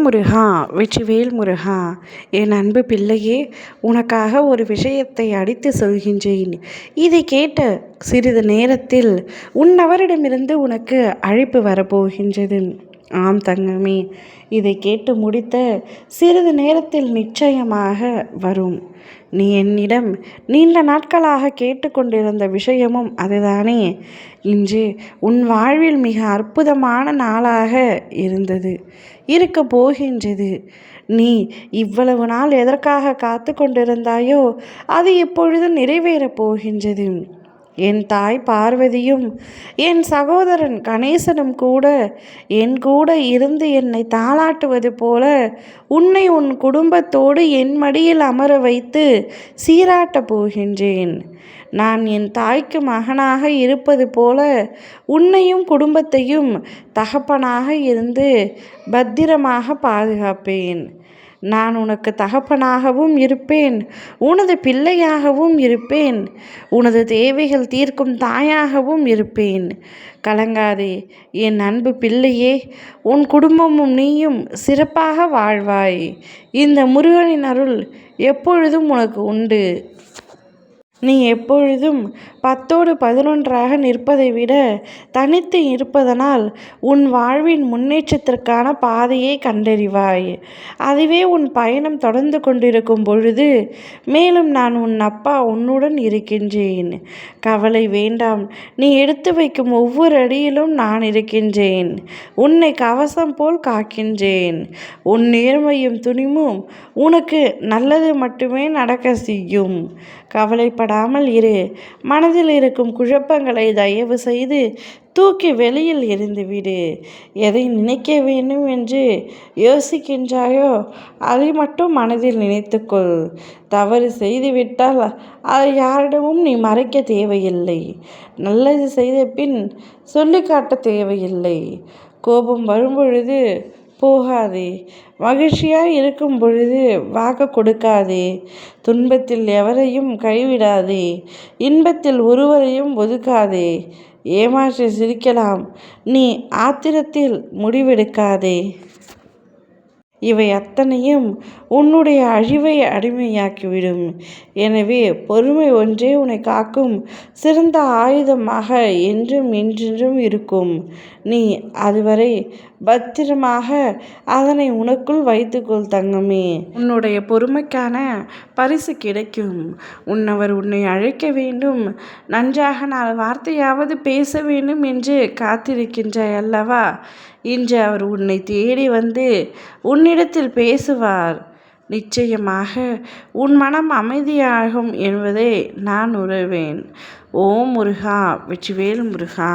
முருகா, வெற்றிவேல் முருகா! என் அன்பு பிள்ளையே, உனக்காக ஒரு விஷயத்தை அடித்து சொல்கின்றேன். இதை கேட்ட சிறிது நேரத்தில் உன்னவரிடமிருந்து உனக்கு அழைப்பு வரப்போகின்றது. ஆம் தங்கமே, இதை கேட்டு முடித்த சிறிது நேரத்தில் நிச்சயமாக வரும். நீ என்னிடம் நீண்ட நாட்களாக கேட்டுக்கொண்டிருந்த விஷயமும் அதுதானே. இன்று உன் வாழ்வில் மிக அற்புதமான நாளாக இருக்க போகின்றது. நீ இவ்வளவு நாள் எதற்காக காத்து கொண்டிருந்தாயோ அது இப்பொழுது நிறைவேறப் போகின்றது. என் தாய் பார்வதியும் என் சகோதரன் கணேசனும் கூட என் கூட இருந்து என்னை தாளாட்டுவது போல உன்னை உன் குடும்பத்தோடு என் மடியில் அமர வைத்து சீராட்டப் போகின்றேன். நான் என் தாய்க்கு மகனாக இருப்பது போல உன்னையும் குடும்பத்தையும் தகப்பனாக இருந்து பத்திரமாக பாதுகாப்பேன். நான் உனக்கு தகப்பனாகவும் இருப்பேன், உனது பிள்ளையாகவும் இருப்பேன், உனது தேவைகள் தீர்க்கும் தாயாகவும் இருப்பேன். கலங்காதே என் அன்பு பிள்ளையே, உன் குடும்பமும் நீயும் சிறப்பாக வாழ்வாய். இந்த முருகனின் அருள் எப்பொழுதும் உனக்கு உண்டு. நீ எப்பொழுதும் 10ஓடு 11ஆக நிற்பதை விட தனித்து இருப்பதனால் உன் வாழ்வின் முன்னேற்றத்திற்கான பாதையை கண்டறிவாய். அதுவே உன் பயணம் தொடர்ந்து கொண்டிருக்கும் பொழுது மேலும் நான் உன் அப்பா உன்னுடன் இருக்கின்றேன். கவலை வேண்டாம். நீ எடுத்து வைக்கும் ஒவ்வொரு அடியிலும் நான் இருக்கின்றேன். உன்னை கவசம் போல் காக்கின்றேன். உன் நேர்மையும் துணிவும் உனக்கு நல்லது மட்டுமே நடக்க செய்யும். கவலைப்படாமல் இரு. மனதில் இருக்கும் குழப்பங்களை தயவு செய்து தூக்கி வெளியில் எறிந்துவிடு. எதை நினைக்க வேண்டும் என்று யோசிக்கின்றாயோ அதை மட்டும் மனதில் நினைத்துக்கொள். தவறு செய்துவிட்டால் அதை யாரிடமும் நீ மறைக்க தேவையில்லை. நல்லது செய்த பின் சொல்லிக்காட்ட தேவையில்லை. கோபம் வரும்பொழுது போகாதே. மகிழ்ச்சியாய் இருக்கும் பொழுது வாக்கு கொடுக்காதே. துன்பத்தில் எவரையும் கைவிடாதே. இன்பத்தில் ஒருவரையும் ஒதுக்காதே. ஏமாற்றி சிரிக்கலாம். நீ ஆத்திரத்தில் முடிவெடுக்காதே. இவை அத்தனையும் உன்னுடைய அழிவை அடிமையாக்கிவிடும். எனவே பொறுமை ஒன்றே உன்னை காக்கும் சிறந்த ஆயுதமாக என்றும் என்றென்றும் இருக்கும். நீ அதுவரை பத்திரமாக அதனை உனக்குள் வைத்துக்கொள் தங்கமே. உன்னுடைய பொறுமைக்கான பரிசு கிடைக்கும். உன்னவர் உன்னை அழைக்க வேண்டும், நன்றாக 4 வார்த்தையாவது பேச வேண்டும் என்று காத்திருக்கின்றாய் அல்லவா? இன்று அவர் உன்னை தேடி வந்து உன்னிடத்தில் பேசுவார். நிச்சயமாக உன் மனம் அமைதியாகும் என்பதை நான் உணர்வேன். ஓம் முருகா, வெற்றிவேல் முருகா!